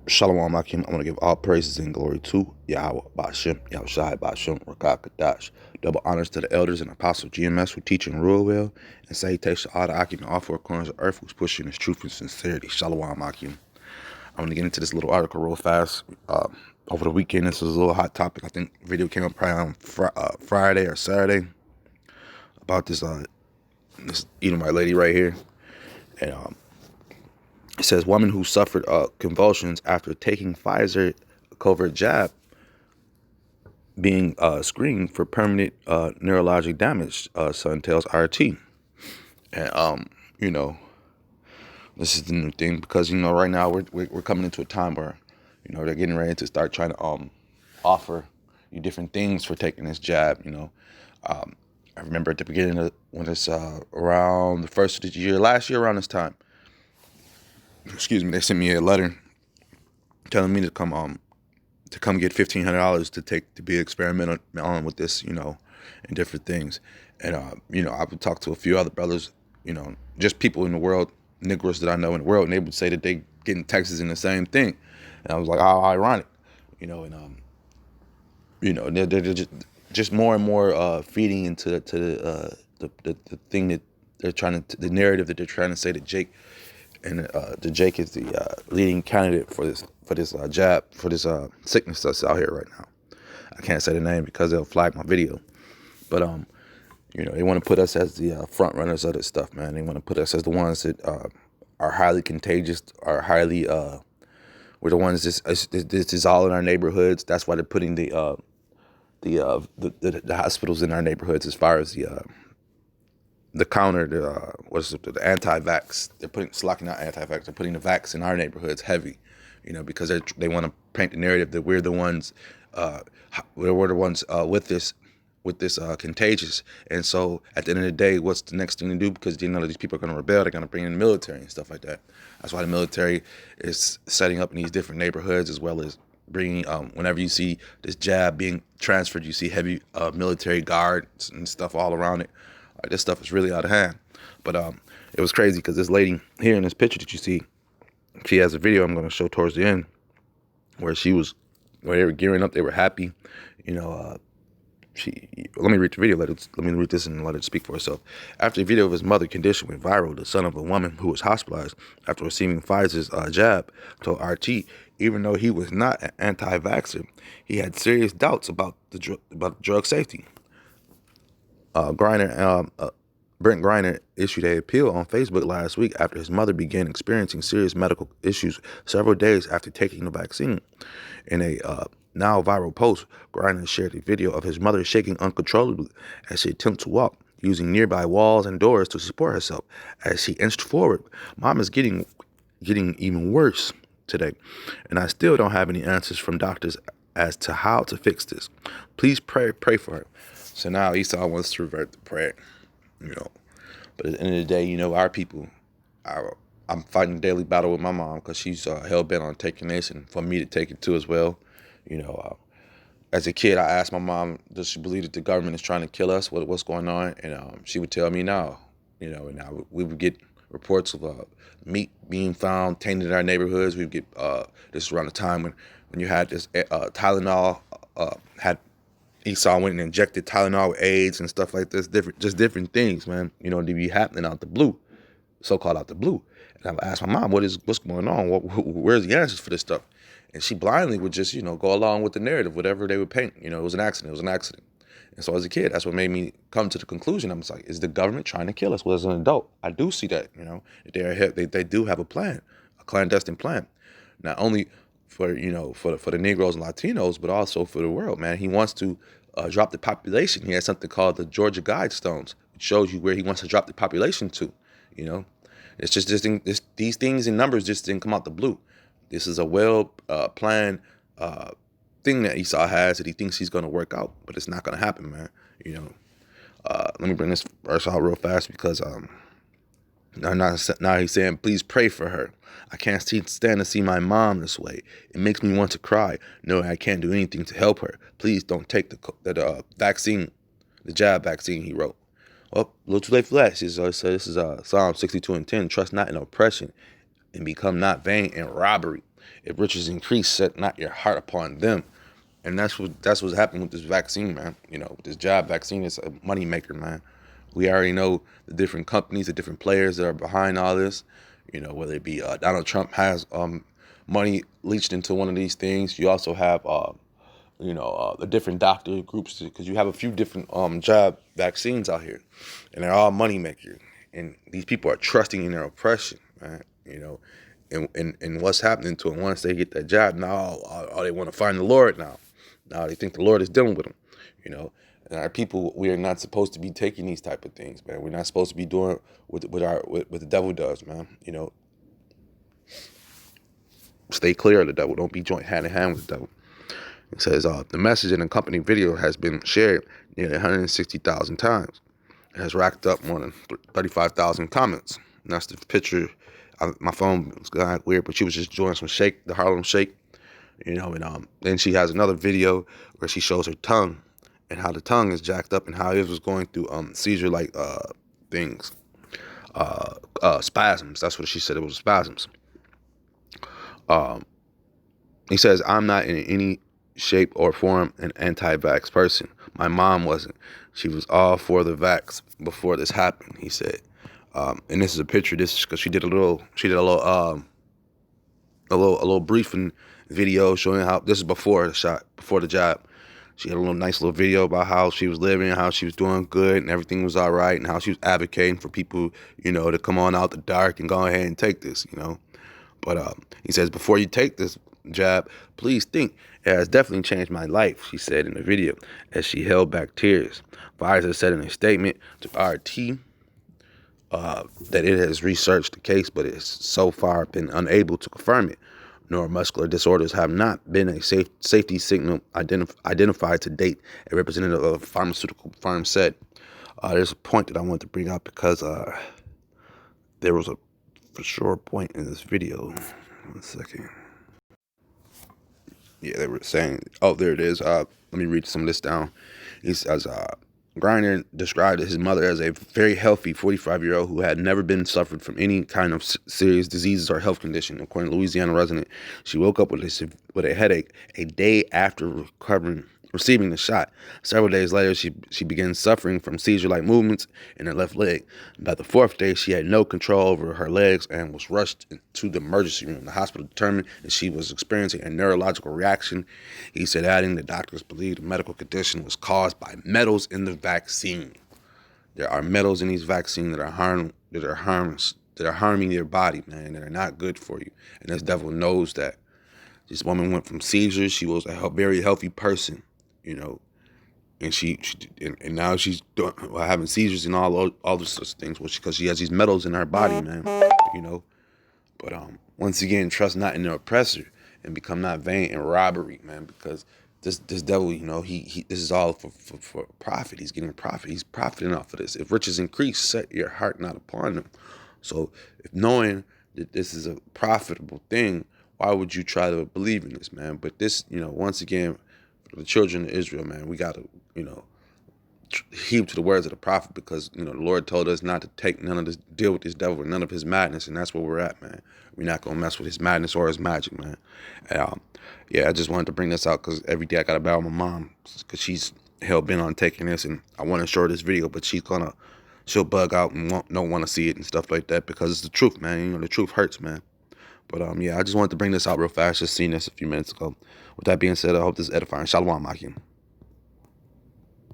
Shalom Akim. I want to give all praises and glory to Yahweh, Bashem, Yahushai, Bashem, Rakah, Kadash. Double honors to the elders and apostles of GMS who teach and rule well. And salutation to all the Akim in all four corners of earth who's pushing his truth and sincerity. Shalom Akim. I'm going to get into this little article real fast. Over the weekend, this was a little hot topic. I think the video came up probably on Friday or Saturday about this Edomite lady right here. And it says, woman who suffered convulsions after taking Pfizer covert jab being screened for permanent neurologic damage, Sun tells RT. And, this is the new thing because, right now we're coming into a time where, they're getting ready to start trying to offer you different things for taking this jab, I remember at the beginning of when it's around the first of the year, last year around this time, they sent me a letter telling me to come get $1,500 to be experimental on with this, and different things. And I would talk to a few other brothers, just people in the world, Negroes that I know in the world, and they would say that they getting Texas in the same thing. And I was like, how ironic, they're just more and more feeding into the thing that they're trying to, the narrative that they're trying to say that Jake is the leading candidate for this jab, for this sickness that's out here right now. I can't say the name because they'll flag my video, but they want to put us as the front runners of this stuff, man. They want to put us as the ones that are highly contagious, are highly we're the ones this is all in our neighborhoods. That's why they're putting the hospitals in our neighborhoods as far as the counter, the anti-vax. They're slocking out anti-vax. They're putting the vax in our neighborhoods heavy, because they want to paint the narrative that we're the ones, with this contagious. And so at the end of the day, what's the next thing to do? Because these people are going to rebel. They're going to bring in the military and stuff like that. That's why the military is setting up in these different neighborhoods, as well as bringing, whenever you see this jab being transferred, you see heavy military guards and stuff all around it. This stuff is really out of hand. But it was crazy because this lady here in this picture that you see, she has a video I'm going to show towards the end where they were gearing up, they were happy. Let me read the video. Let me read this and let it speak for itself. After the video of his mother's condition went viral, the son of a woman who was hospitalized after receiving Pfizer's jab told RT, even though he was not an anti-vaxxer, he had serious doubts about the drug safety. Brent Griner issued an appeal on Facebook last week after his mother began experiencing serious medical issues several days after taking the vaccine. In a now viral post, Griner shared a video of his mother shaking uncontrollably as she attempted to walk, using nearby walls and doors to support herself. As she inched forward, Mom is getting even worse today, and I still don't have any answers from doctors as to how to fix this. Please pray for her. So now Esau wants to revert to prayer, But at the end of the day, our people, I'm fighting a daily battle with my mom because she's hell-bent on taking this and for me to take it too as well. As a kid, I asked my mom, does she believe that the government is trying to kill us? What's going on? And she would tell me no. And we would get reports of meat being found tainted in our neighborhoods. We would get, this is around the time when you had this Tylenol, had Esau went and injected Tylenol with AIDS and stuff like this. Different things, man. To be happening out the blue, so-called out the blue. And I asked my mom, what's going on? Where's the answers for this stuff? And she blindly would just, go along with the narrative, whatever they would paint. It was an accident. And so as a kid, that's what made me come to the conclusion. I'm just like, is the government trying to kill us? Well, as an adult, I do see that, they do have a plan, a clandestine plan, not only for the Negroes and Latinos, but also for the world, man. He wants to drop the population. He has something called the Georgia Guidestones, which shows you where he wants to drop the population to. It's just these things and numbers just didn't come out the blue. This is a well planned thing that Esau has that he thinks he's going to work out, but it's not going to happen, man. Let me bring this verse out real fast because now he's saying, please pray for her. I can't stand to see my mom this way. It makes me want to cry, knowing I can't do anything to help her. Please don't take the vaccine, the jab vaccine, he wrote. Well, a little too late for that. So this is Psalm 62:10. Trust not in oppression and become not vain in robbery. If riches increase, set not your heart upon them. And that's what's happening with this vaccine, man. This jab vaccine is a money maker, man. We already know the different companies, the different players that are behind all this. Whether it be Donald Trump has money leached into one of these things. You also have the different doctor groups, because you have a few different jab vaccines out here, and they're all money makers. And these people are trusting in their oppression, man. And what's happening to them once they get that job? Now, they want to find the Lord now. Now they think the Lord is dealing with them, And our people, we are not supposed to be taking these type of things, man. We're not supposed to be doing what the devil does, man. Stay clear of the devil. Don't be joint hand in hand with the devil. It says the message in the accompanying video has been shared nearly 160,000 times. It has racked up more than 35,000 comments. And that's the picture. My phone was kind of weird, but she was just doing some shake, the Harlem Shake. And then she has another video where she shows her tongue and how the tongue is jacked up and how it was going through seizure-like things, spasms. That's what she said. It was spasms. He says, I'm not in any shape or form an anti-vax person. My mom wasn't. She was all for the vax before this happened, he said. And this is a picture. This is because she did a little briefing video showing how this is before the shot, before the job. She had a nice little video about how she was living, how she was doing good, and everything was all right, and how she was advocating for people, to come on out the dark and go ahead and take this, But he says, before you take this jab, please think. It has definitely changed my life, she said in the video, as she held back tears. Pfizer said in a statement to RT that it has researched the case, but it's so far been unable to confirm it. Neuromuscular disorders have not been a safety signal identified to date, a representative of a pharmaceutical firm said. There's a point that I want to bring up because there was a for sure point in this video. 1 second. Yeah, they were saying, oh, there it is. Let me read some of this down. He says, Griner described his mother as a very healthy 45-year-old who had never been suffered from any kind of serious diseases or health condition. According to Louisiana resident, she woke up with a headache a day after receiving the shot. Several days later, she began suffering from seizure-like movements in her left leg. By the fourth day, she had no control over her legs and was rushed to the emergency room. The hospital determined that she was experiencing a neurological reaction. He said, adding, the doctors believed the medical condition was caused by metals in the vaccine. There are metals in these vaccines that are harming your body, man, that are not good for you. And this devil knows that. This woman went from seizures. She was a very healthy person. And she now she's having seizures and all those sorts of things, because she has these metals in her body, man. But once again, trust not in the oppressor and become not vain in robbery, man. Because this devil, he this is all for profit. He's getting profit. He's profiting off of this. If riches increase, set your heart not upon them. So if knowing that this is a profitable thing, why would you try to believe in this, man? But this, once again, for the children of Israel, man, we got to, heed to the words of the prophet, because, the Lord told us not to take deal with this devil, none of his madness, and that's where we're at, man. We're not going to mess with his madness or his magic, man. And, I just wanted to bring this out because every day I got to battle my mom because she's hell-bent on taking this, and I want to show her this video, but she'll bug out and don't want to see it and stuff like that, because it's the truth, man. The truth hurts, man. But, I just wanted to bring this out real fast. Just seen this a few minutes ago. With that being said, I hope this is edifying. Shalom, Akim.